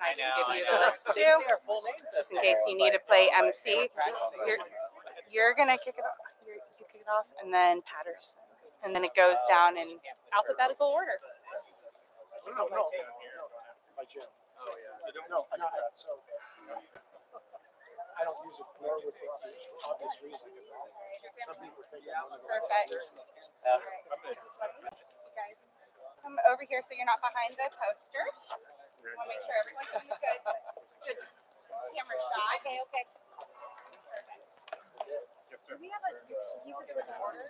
and I can give you the list too, just in case you need to play MC. You're gonna kick it off. You kick it off, and then Patterson, and then it goes down in alphabetical order. No. By Jim. Oh, yeah. No, so I don't use it more with obvious reasons. Some people think Perfect. Guys, come over here so you're not behind the poster. I want to make sure everyone's doing good camera shot. Okay. Perfect. Yes, sir. Do we have you said there was an order?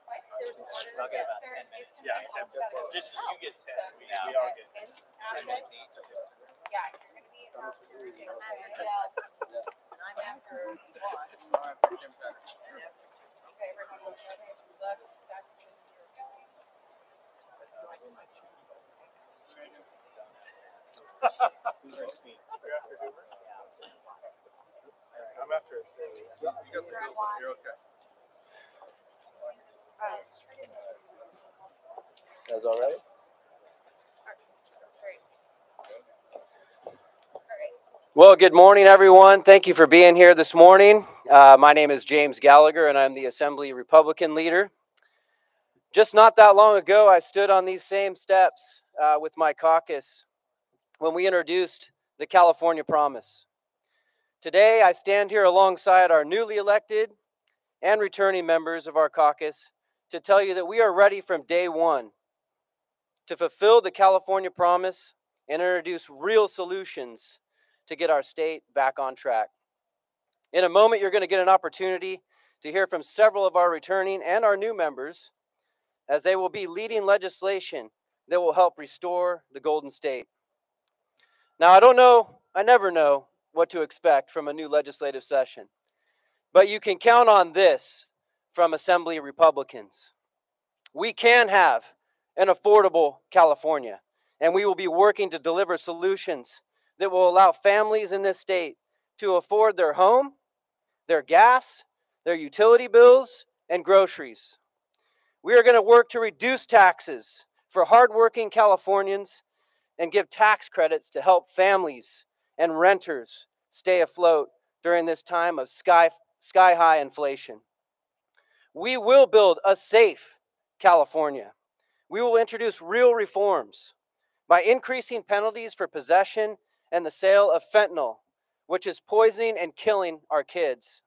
What? There was an order. I'll get about 10. Yeah, 10. Just as you get 10, we all get 10. 10 minutes each. Yeah, you're going to be after Dixon. And I'm after one. Okay, everyone will look. That's where you're going. I'm after You're okay. That's all right. Well, good morning, everyone. Thank you for being here this morning. My name is James Gallagher, and I'm the Assembly Republican leader. Just not that long ago, I stood on these same steps with my caucus when we introduced the California Promise. Today, I stand here alongside our newly elected and returning members of our caucus to tell you that we are ready from day one to fulfill the California Promise and introduce real solutions to get our state back on track. In a moment, you're going to get an opportunity to hear from several of our returning and our new members, as they will be leading legislation that will help restore the Golden State. Now, I never know what to expect from a new legislative session, but you can count on this from Assembly Republicans. We can have an affordable California, and we will be working to deliver solutions that will allow families in this state to afford their home, their gas, their utility bills, and groceries. We are going to work to reduce taxes for hardworking Californians and give tax credits to help families and renters stay afloat during this time of sky-high inflation. We will build a safe California. We will introduce real reforms by increasing penalties for possession and the sale of fentanyl, which is poisoning and killing our kids.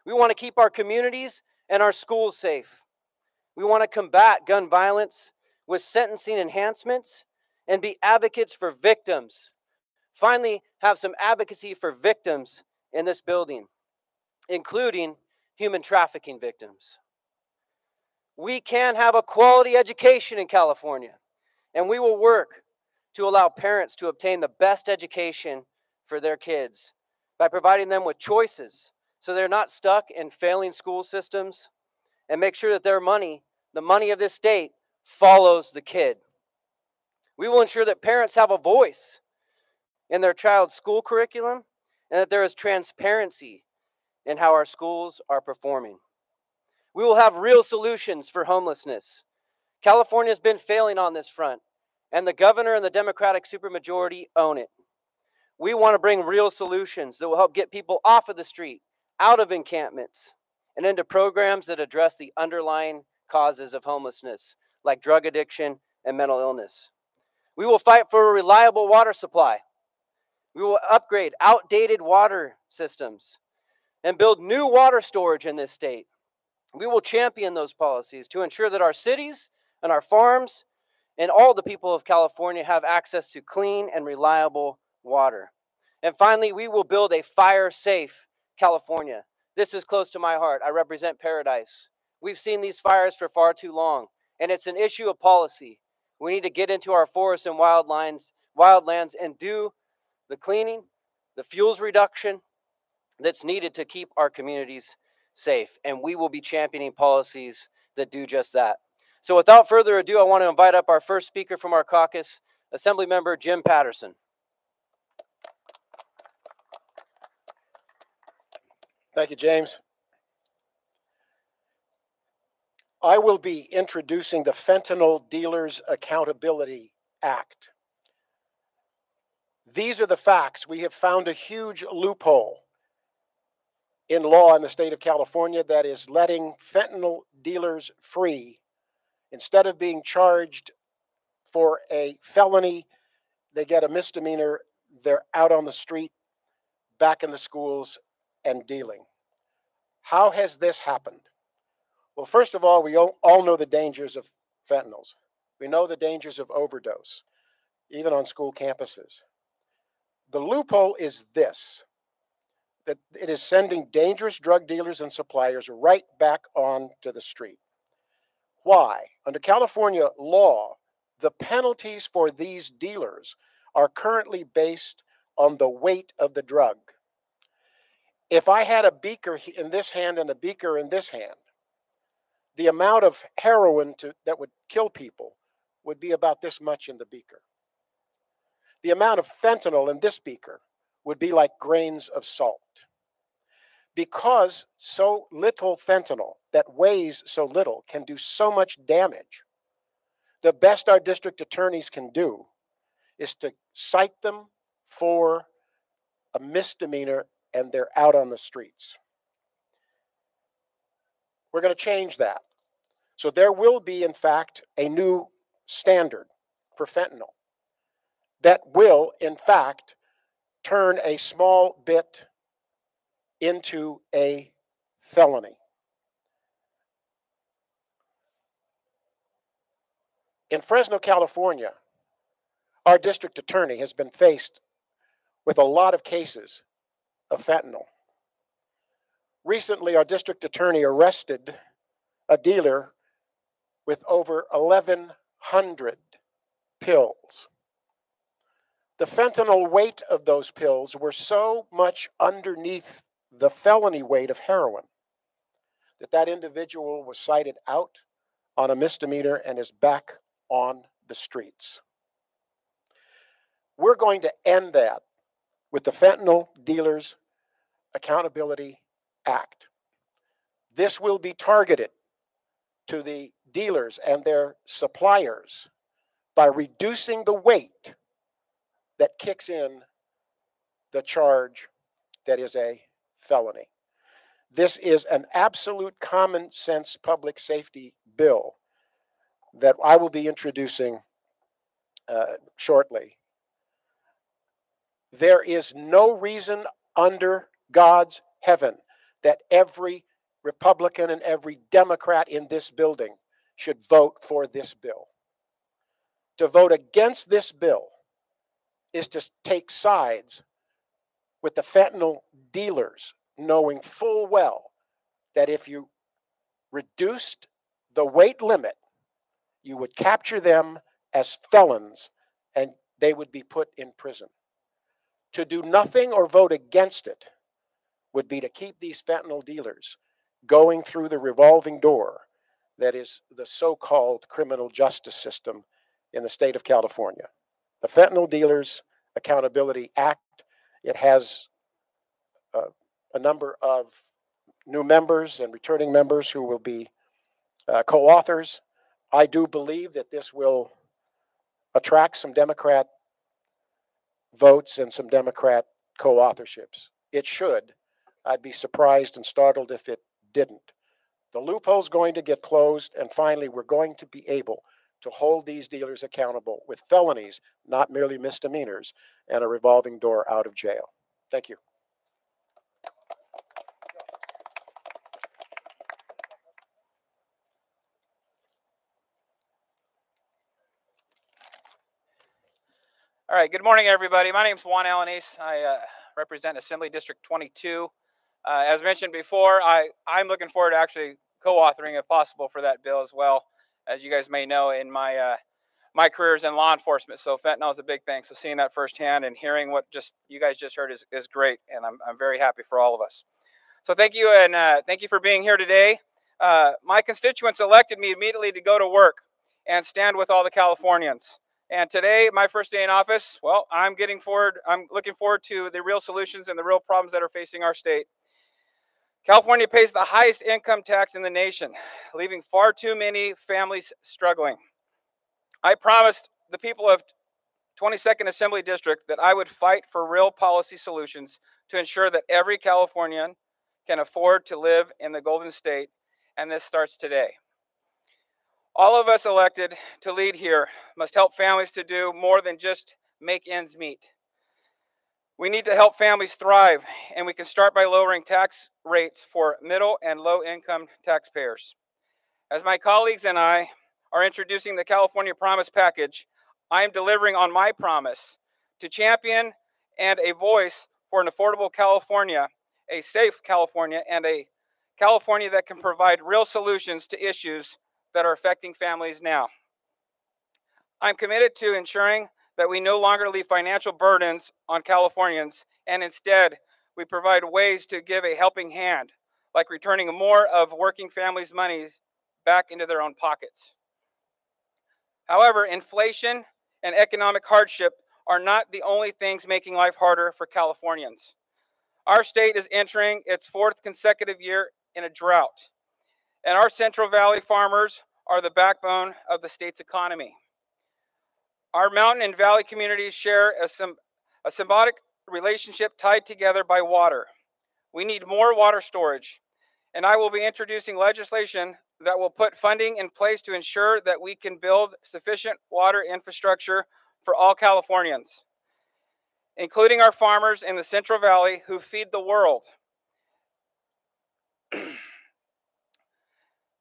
We want to keep our communities and our schools safe. We want to combat gun violence with sentencing enhancements and be advocates for victims. Finally, have some advocacy for victims in this building, including human trafficking victims. We can have a quality education in California, and we will work to allow parents to obtain the best education for their kids by providing them with choices so they're not stuck in failing school systems, and make sure that their money, the money of this state, follows the kid. We will ensure that parents have a voice in their child's school curriculum and that there is transparency in how our schools are performing. We will have real solutions for homelessness. California has been failing on this front, and the governor and the Democratic supermajority own it. We want to bring real solutions that will help get people off of the street, out of encampments, and into programs that address the underlying causes of homelessness, like drug addiction and mental illness. We will fight for a reliable water supply. We will upgrade outdated water systems and build new water storage in this state. We will champion those policies to ensure that our cities and our farms and all the people of California have access to clean and reliable water. And finally, we will build a fire-safe California. This is close to my heart. I represent Paradise. We've seen these fires for far too long, and it's an issue of policy. We need to get into our forests and wildlands and do the cleaning, the fuels reduction that's needed to keep our communities safe. And we will be championing policies that do just that. So without further ado, I want to invite up our first speaker from our caucus, Assemblymember Jim Patterson. Thank you, James. I will be introducing the Fentanyl Dealers Accountability Act. These are the facts. We have found a huge loophole in law in the state of California that is letting fentanyl dealers free. Instead of being charged for a felony, they get a misdemeanor. They're out on the street, back in the schools, and dealing. How has this happened? Well, first of all, we all know the dangers of fentanyls. We know the dangers of overdose, even on school campuses. The loophole is this, that it is sending dangerous drug dealers and suppliers right back onto the street. Why? Under California law, the penalties for these dealers are currently based on the weight of the drug. If I had a beaker in this hand and a beaker in this hand, the amount of heroin that would kill people would be about this much in the beaker. The amount of fentanyl in this beaker would be like grains of salt. Because so little fentanyl that weighs so little can do so much damage, the best our district attorneys can do is to cite them for a misdemeanor and they're out on the streets. We're going to change that. So there will be, in fact, a new standard for fentanyl that will, in fact, turn a small bit into a felony. In Fresno, California, our district attorney has been faced with a lot of cases of fentanyl. Recently, our district attorney arrested a dealer with over 1,100 pills. The fentanyl weight of those pills were so much underneath the felony weight of heroin that individual was cited out on a misdemeanor and is back on the streets. We're going to end that with the Fentanyl Dealers Accountability Act. This will be targeted to the dealers and their suppliers by reducing the weight that kicks in the charge that is a felony. This is an absolute common sense public safety bill that I will be introducing shortly. There is no reason under God's heaven that every Republican and every Democrat in this building should vote for this bill. To vote against this bill is to take sides with the fentanyl dealers, knowing full well that if you reduced the weight limit, you would capture them as felons and they would be put in prison. To do nothing or vote against it would be to keep these fentanyl dealers going through the revolving door that is the so-called criminal justice system in the state of California. The Fentanyl Dealers Accountability Act, it has a number of new members and returning members who will be co-authors. I do believe that this will attract some Democrat votes and some Democrat co-authorships. It should. I'd be surprised and startled if it didn't. The loophole's going to get closed, and finally, we're going to be able to hold these dealers accountable with felonies, not merely misdemeanors, and a revolving door out of jail. Thank you. All right, good morning, everybody. My name is Juan Alanis. I represent Assembly District 22. As mentioned before, I'm looking forward to actually co-authoring, if possible, for that bill as well. As you guys may know, in my my career is in law enforcement, so fentanyl is a big thing. So seeing that firsthand and hearing what you guys just heard is great, and I'm very happy for all of us. So thank you, and thank you for being here today. My constituents elected me immediately to go to work and stand with all the Californians. And today, my first day in office, well, I'm looking forward to the real solutions and the real problems that are facing our state. California pays the highest income tax in the nation, leaving far too many families struggling. I promised the people of 22nd Assembly District that I would fight for real policy solutions to ensure that every Californian can afford to live in the Golden State, and this starts today. All of us elected to lead here must help families to do more than just make ends meet. We need to help families thrive, and we can start by lowering tax rates for middle and low-income taxpayers. As my colleagues and I are introducing the California Promise Package, I am delivering on my promise to champion and a voice for an affordable California, a safe California, and a California that can provide real solutions to issues that are affecting families now. I'm committed to ensuring that we no longer leave financial burdens on Californians, and instead we provide ways to give a helping hand, like returning more of working families' money back into their own pockets. However, inflation and economic hardship are not the only things making life harder for Californians. Our state is entering its 4th consecutive year in a drought, and our Central Valley farmers are the backbone of the state's economy. Our mountain and valley communities share a symbiotic relationship tied together by water. We need more water storage, and I will be introducing legislation that will put funding in place to ensure that we can build sufficient water infrastructure for all Californians, including our farmers in the Central Valley who feed the world.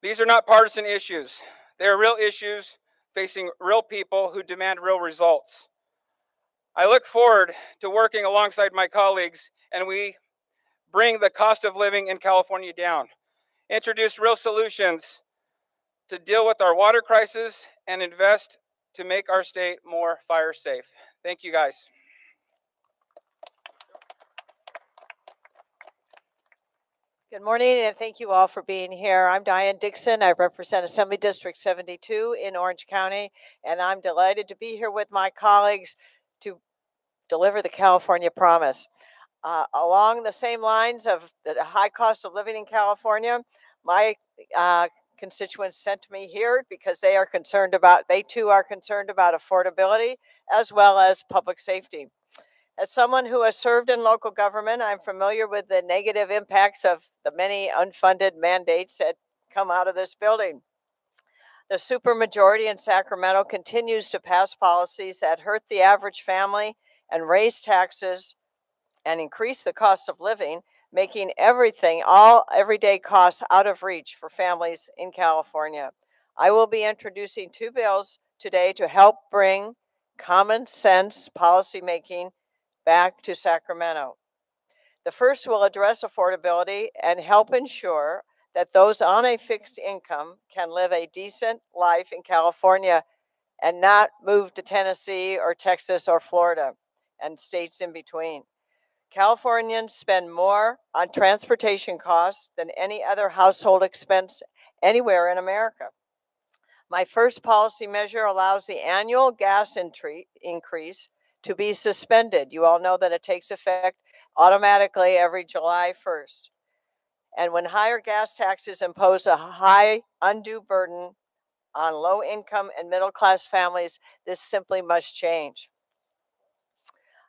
These are not partisan issues. They are real issues facing real people who demand real results. I look forward to working alongside my colleagues, and we bring the cost of living in California down, introduce real solutions to deal with our water crisis, and invest to make our state more fire safe. Thank you, guys. Good morning, and thank you all for being here. I'm Diane Dixon. I represent Assembly District 72 in Orange County, and I'm delighted to be here with my colleagues to deliver the California Promise. Along the same lines of the high cost of living in California, my constituents sent me here because they too are concerned about affordability as well as public safety. As someone who has served in local government, I'm familiar with the negative impacts of the many unfunded mandates that come out of this building. The supermajority in Sacramento continues to pass policies that hurt the average family and raise taxes and increase the cost of living, making everything, all everyday costs out of reach for families in California. I will be introducing 2 bills today to help bring common sense policymaking back to Sacramento. The first will address affordability and help ensure that those on a fixed income can live a decent life in California and not move to Tennessee or Texas or Florida and states in between. Californians spend more on transportation costs than any other household expense anywhere in America. My first policy measure allows the annual gas increase to be suspended. You all know that it takes effect automatically every July 1st. And when higher gas taxes impose a high undue burden on low-income and middle-class families, this simply must change.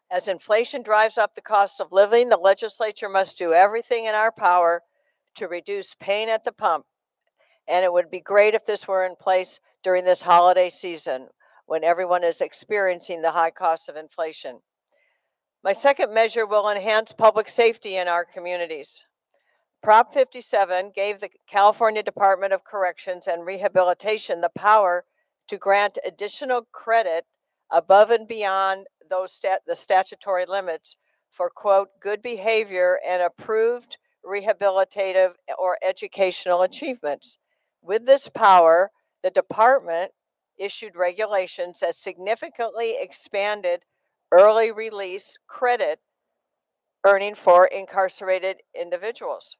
As inflation drives up the cost of living, the legislature must do everything in our power to reduce pain at the pump. And it would be great if this were in place during this holiday season, when everyone is experiencing the high cost of inflation. My second measure will enhance public safety in our communities. Prop 57 gave the California Department of Corrections and Rehabilitation the power to grant additional credit above and beyond the statutory limits for, quote, good behavior and approved rehabilitative or educational achievements. With this power, the department issued regulations that significantly expanded early release credit earning for incarcerated individuals.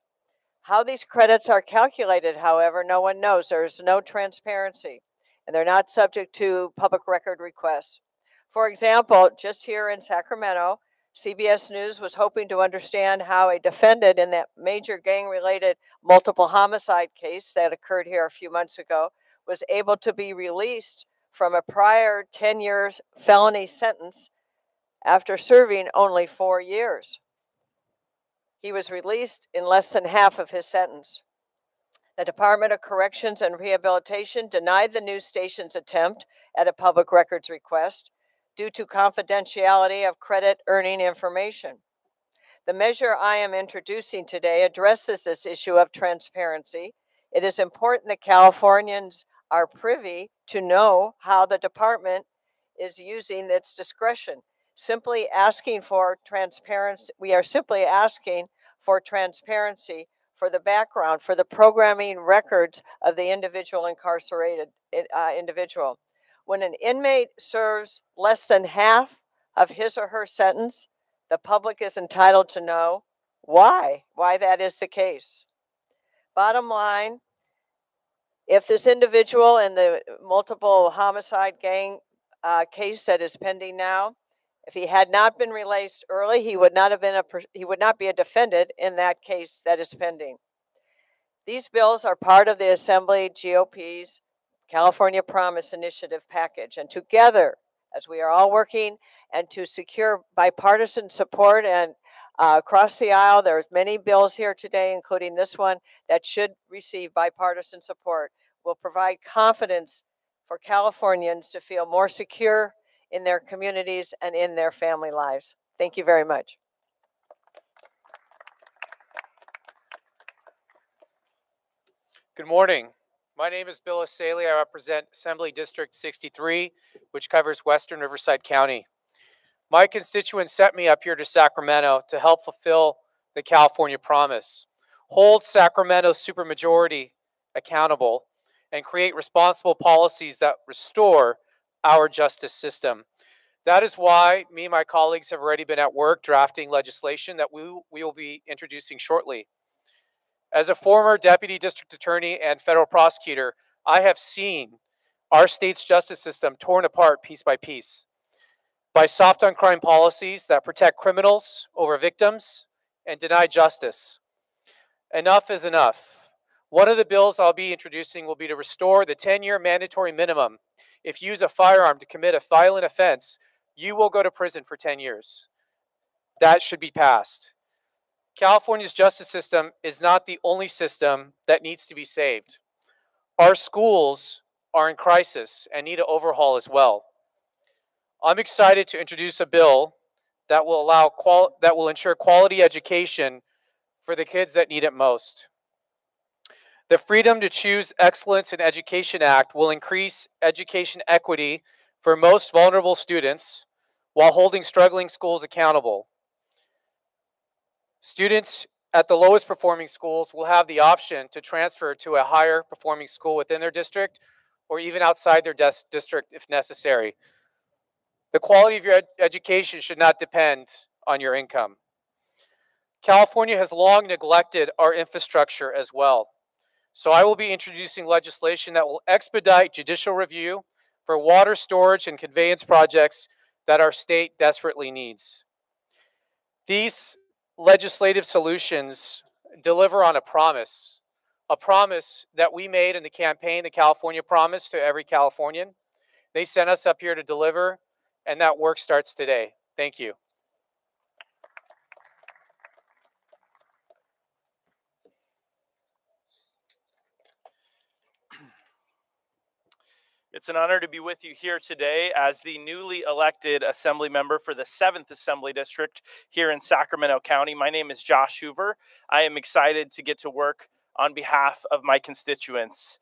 How these credits are calculated, however, no one knows. There's no transparency, and they're not subject to public record requests. For example, just here in Sacramento, CBS News was hoping to understand how a defendant in that major gang-related multiple homicide case that occurred here a few months ago was able to be released from a prior 10 years felony sentence after serving only 4 years. He was released in less than half of his sentence. The Department of Corrections and Rehabilitation denied the news station's attempt at a public records request due to confidentiality of credit earning information. The measure I am introducing today addresses this issue of transparency. It is important that Californians are privy to know how the department is using its discretion. Simply asking for transparency, we are simply asking for transparency for the background, for the programming records of the individual incarcerated individual. When an inmate serves less than half of his or her sentence, the public is entitled to know why that is the case. Bottom line, if this individual in the multiple homicide gang case that is pending now, if he had not been released early, he would not be a defendant in that case that is pending. These bills are part of the Assembly GOP's California Promise Initiative package, and together, as we are all working and to secure bipartisan support and across the aisle, there's many bills here today, including this one, that should receive bipartisan support, will provide confidence for Californians to feel more secure in their communities and in their family lives. Thank you very much. Good morning. My name is Bill Asaley. I represent Assembly District 63, which covers Western Riverside County. My constituents sent me up here to Sacramento to help fulfill the California Promise, hold Sacramento's supermajority accountable, and create responsible policies that restore our justice system. That is why me and my colleagues have already been at work drafting legislation that we will be introducing shortly. As a former deputy district attorney and federal prosecutor, I have seen our state's justice system torn apart piece by piece by soft on crime policies that protect criminals over victims and deny justice. Enough is enough. One of the bills I'll be introducing will be to restore the 10-year mandatory minimum. If you use a firearm to commit a violent offense, you will go to prison for 10 years. That should be passed. California's justice system is not the only system that needs to be saved. Our schools are in crisis and need an overhaul as well. I'm excited to introduce a bill that will ensure quality education for the kids that need it most. The Freedom to Choose Excellence in Education Act will increase education equity for most vulnerable students while holding struggling schools accountable. Students at the lowest performing schools will have the option to transfer to a higher performing school within their district or even outside their district if necessary. The quality of your education should not depend on your income. California has long neglected our infrastructure as well. So I will be introducing legislation that will expedite judicial review for water storage and conveyance projects that our state desperately needs. These legislative solutions deliver on a promise that we made in the campaign, the California Promise to every Californian. They sent us up here to deliver, and that work starts today. Thank you. It's an honor to be with you here today as the newly elected assembly member for the 7th Assembly District here in Sacramento County. My name is Josh Hoover. I am excited to get to work on behalf of my constituents.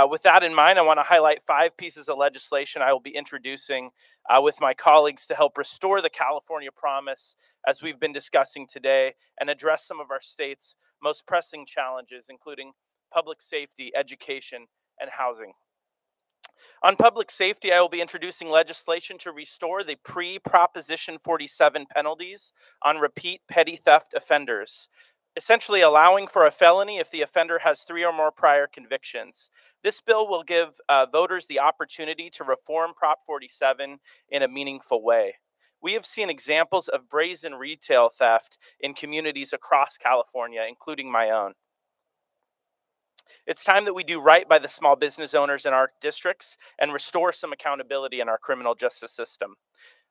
With that in mind, I want to highlight 5 pieces of legislation I will be introducing with my colleagues to help restore the California Promise as we've been discussing today and address some of our state's most pressing challenges, including public safety, education, and housing. On public safety, I will be introducing legislation to restore the pre-Proposition 47 penalties on repeat petty theft offenders, essentially allowing for a felony if the offender has 3 or more prior convictions. This bill will give voters the opportunity to reform Prop 47 in a meaningful way. We have seen examples of brazen retail theft in communities across California, including my own. It's time that we do right by the small business owners in our districts and restore some accountability in our criminal justice system.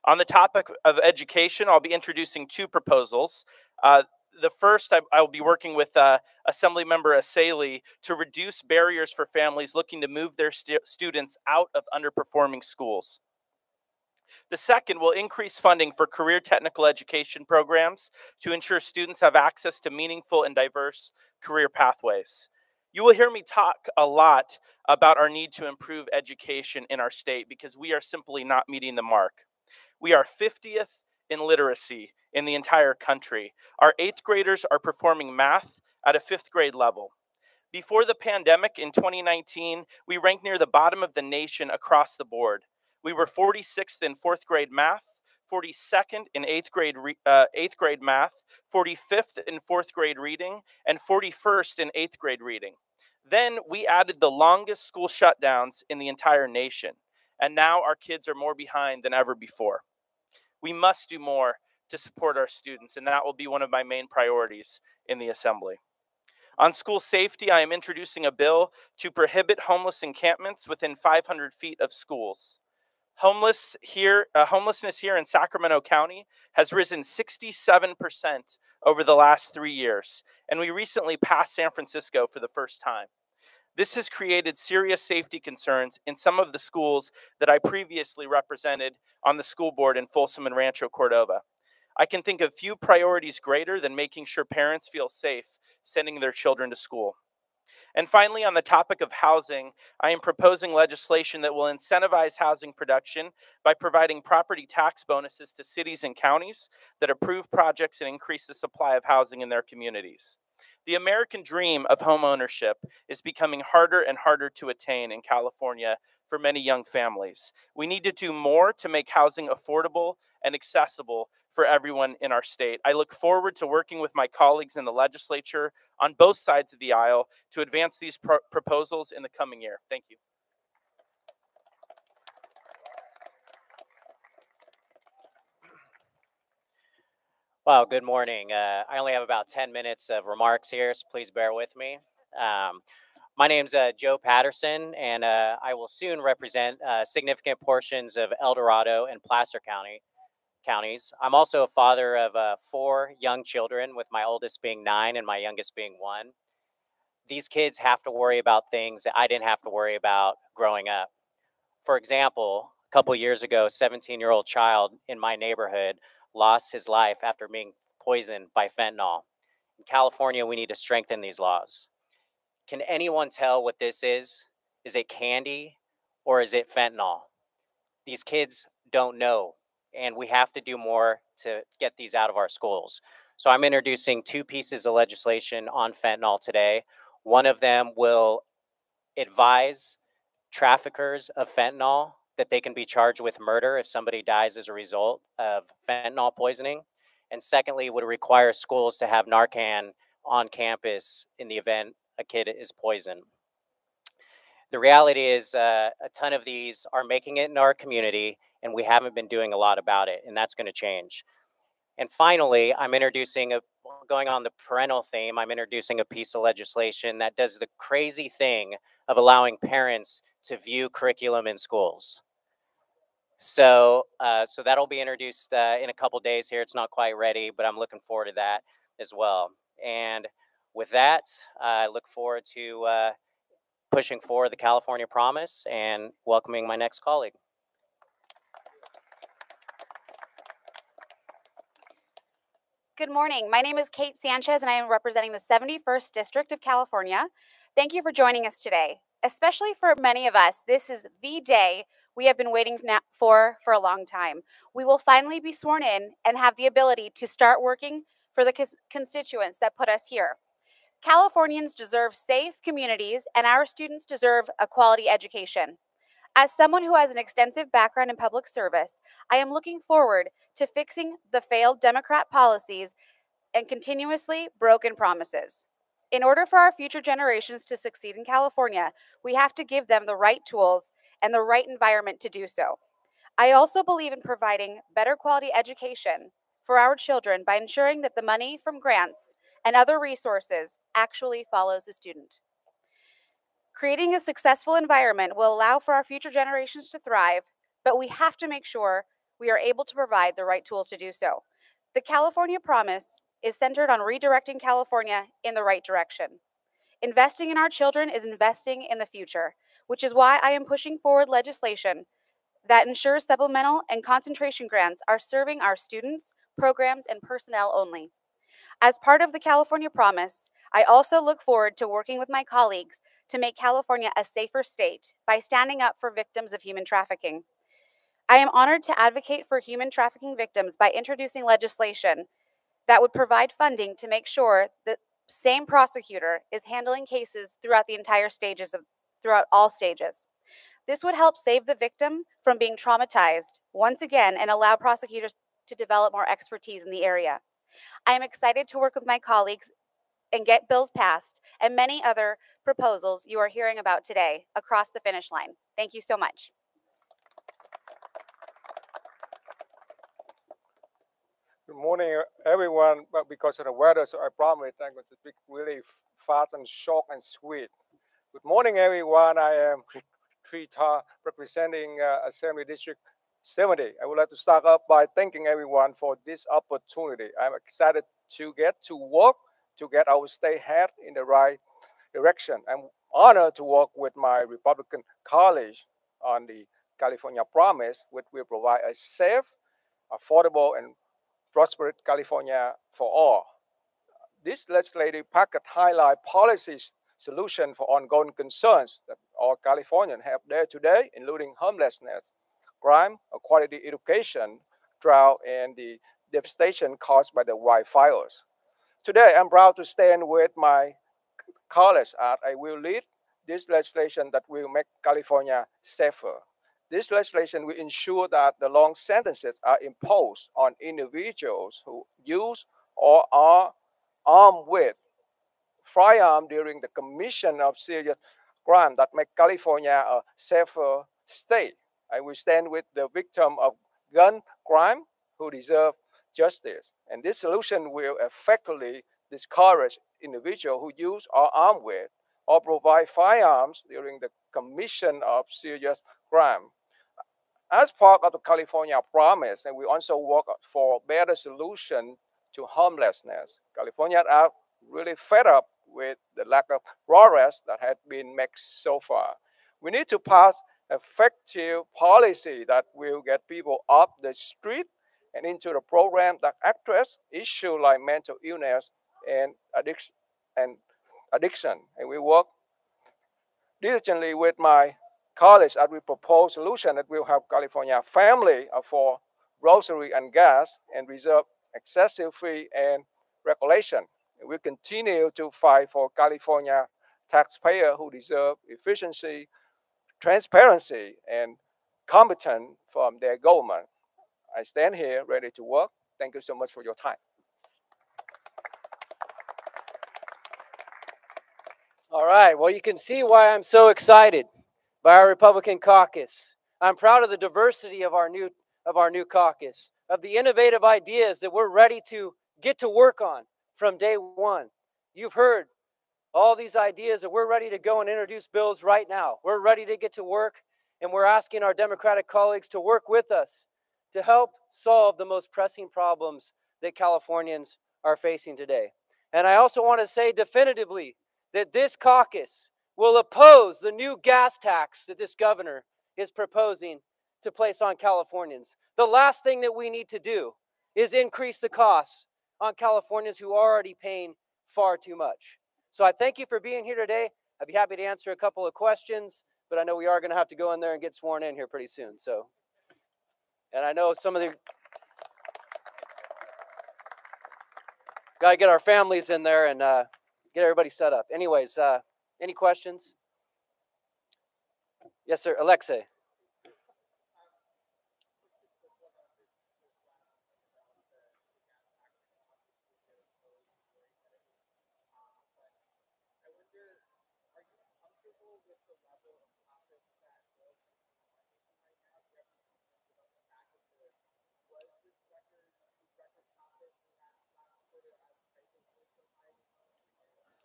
On the topic of education, I'll be introducing two proposals. The first, I will be working with Assemblymember Asali to reduce barriers for families looking to move their students out of underperforming schools. The second will increase funding for career technical education programs to ensure students have access to meaningful and diverse career pathways. You will hear me talk a lot about our need to improve education in our state because we are simply not meeting the mark. We are 50th in literacy in the entire country. Our 8th graders are performing math at a 5th grade level. Before the pandemic in 2019, we ranked near the bottom of the nation across the board. We were 46th in 4th grade math, 42nd in 8th grade math, 45th in 4th grade reading, and 41st in 8th grade reading. Then we added the longest school shutdowns in the entire nation, and now our kids are more behind than ever before. We must do more to support our students, and that will be one of my main priorities in the Assembly. On school safety, I am introducing a bill to prohibit homeless encampments within 500 feet of schools. Homelessness here in Sacramento County has risen 67% over the last 3 years, and we recently passed San Francisco for the first time. This has created serious safety concerns in some of the schools that I previously represented on the school board in Folsom and Rancho Cordova. I can think of few priorities greater than making sure parents feel safe sending their children to school. And finally, on the topic of housing, I am proposing legislation that will incentivize housing production by providing property tax bonuses to cities and counties that approve projects and increase the supply of housing in their communities. The American dream of home ownership is becoming harder and harder to attain in California for many young families. We need to do more to make housing affordable and accessible for everyone in our state. I look forward to working with my colleagues in the legislature on both sides of the aisle to advance these proposals in the coming year. Thank you. Well, good morning. I only have about 10 minutes of remarks here, so please bear with me. My name's Joe Patterson, and I will soon represent significant portions of El Dorado and Placer counties. I'm also a father of 4 young children, with my oldest being 9 and my youngest being 1. These kids have to worry about things that I didn't have to worry about growing up. For example, a couple years ago, a 17-year-old child in my neighborhood lost his life after being poisoned by fentanyl. In California, we need to strengthen these laws. Can anyone tell what this is? Is it candy or is it fentanyl? These kids don't know, and we have to do more to get these out of our schools. So I'm introducing 2 pieces of legislation on fentanyl today. One of them will advise traffickers of fentanyl that they can be charged with murder if somebody dies as a result of fentanyl poisoning. And secondly, would require schools to have Narcan on campus in the event a kid is poisoned. The reality is a ton of these are making it in our community, and we haven't been doing a lot about it, and that's going to change. And finally, I'm introducing going on the parental theme, I'm introducing a piece of legislation that does the crazy thing of allowing parents to view curriculum in schools. So that'll be introduced in a couple days here. It's not quite ready, but I'm looking forward to that as well. And with that, I look forward to pushing forward the California Promise and welcoming my next colleague. Good morning. My name is Kate Sanchez, and I am representing the 71st District of California. Thank you for joining us today. Especially for many of us, this is the day we have been waiting for a long time. We will finally be sworn in and have the ability to start working for the constituents that put us here. Californians deserve safe communities, and our students deserve a quality education. As someone who has an extensive background in public service, I am looking forward to fixing the failed Democrat policies and continuously broken promises. In order for our future generations to succeed in California, we have to give them the right tools and the right environment to do so. I also believe in providing better quality education for our children by ensuring that the money from grants and other resources actually follows the student. Creating a successful environment will allow for our future generations to thrive, but we have to make sure we are able to provide the right tools to do so. The California Promise is centered on redirecting California in the right direction. Investing in our children is investing in the future, which is why I am pushing forward legislation that ensures supplemental and concentration grants are serving our students, programs, and personnel only. As part of the California Promise, I also look forward to working with my colleagues to make California a safer state by standing up for victims of human trafficking. I am honored to advocate for human trafficking victims by introducing legislation that would provide funding to make sure the same prosecutor is handling cases throughout all stages. This would help save the victim from being traumatized once again and allow prosecutors to develop more expertise in the area. I am excited to work with my colleagues and get bills passed and many other proposals you are hearing about today across the finish line. Thank you so much. Good morning, everyone. But because of the weather, so I promise I'm going to speak really fast and short and sweet. Good morning, everyone. I am Trita, representing Assembly District 70. I would like to start up by thanking everyone for this opportunity. I'm excited to get to work to get our state head in the right direction. I'm honored to work with my Republican colleagues on the California Promise, which will provide a safe, affordable, and prosperous California for all. This legislative packet highlights policies solution for ongoing concerns that all Californians have day to day, including homelessness, crime, quality education, drought, and the devastation caused by the wildfires. Today, I'm proud to stand with my colleagues as I will lead this legislation that will make California safer. This legislation will ensure that the long sentences are imposed on individuals who use or are armed with firearms during the commission of serious crime that make California a safer state. I will stand with the victim of gun crime who deserve justice. And this solution will effectively discourage individuals who use or armed with or provide firearms during the commission of serious crime. As part of the California Promise, and we also work for better solution to homelessness. Californians are really fed up with the lack of progress that had been made so far. We need to pass effective policy that will get people off the street and into the program that address issues like mental illness and addiction. And we work diligently with my colleagues as we propose solution that will help California family afford grocery and gas and reserve excessive fee and regulation. We continue to fight for California taxpayers who deserve efficiency, transparency, and competence from their government. I stand here ready to work. Thank you so much for your time. All right, well, you can see why I'm so excited by our Republican caucus. I'm proud of the diversity of our new caucus, of the innovative ideas that we're ready to get to work on from day one. You've heard all these ideas that we're ready to go and introduce bills right now. We're ready to get to work, and we're asking our Democratic colleagues to work with us to help solve the most pressing problems that Californians are facing today. And I also want to say definitively that this caucus will oppose the new gas tax that this governor is proposing to place on Californians. The last thing that we need to do is increase the costs on Californians who are already paying far too much. So I thank you for being here today. I'd be happy to answer a couple of questions, but I know we are going to have to go in there and get sworn in here pretty soon. So, and I know some of the got to get our families in there and get everybody set up. Anyways, any questions? Yes, sir. Alexei.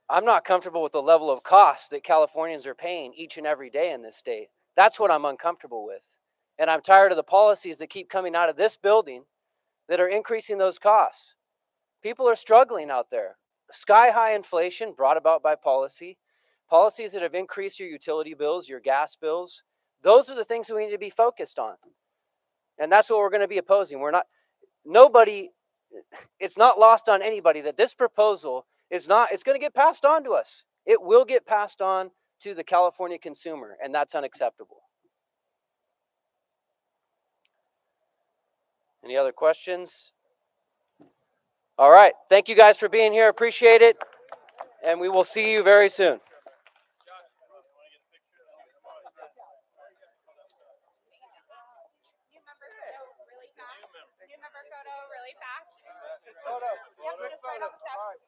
I'm not comfortable with the level of costs that Californians are paying each and every day in this state. That's what I'm uncomfortable with. And I'm tired of the policies that keep coming out of this building that are increasing those costs. People are struggling out there. Sky high inflation brought about by policies that have increased your utility bills, your gas bills. Those are the things that we need to be focused on. And that's what we're going to be opposing. It's not lost on anybody that this proposal it's going to get passed on to us. It will get passed on to the California consumer, and that's unacceptable. Any other questions? All right. Thank you guys for being here. Appreciate it. And we will see you very soon. New member photo really fast. Yep, just right on the steps.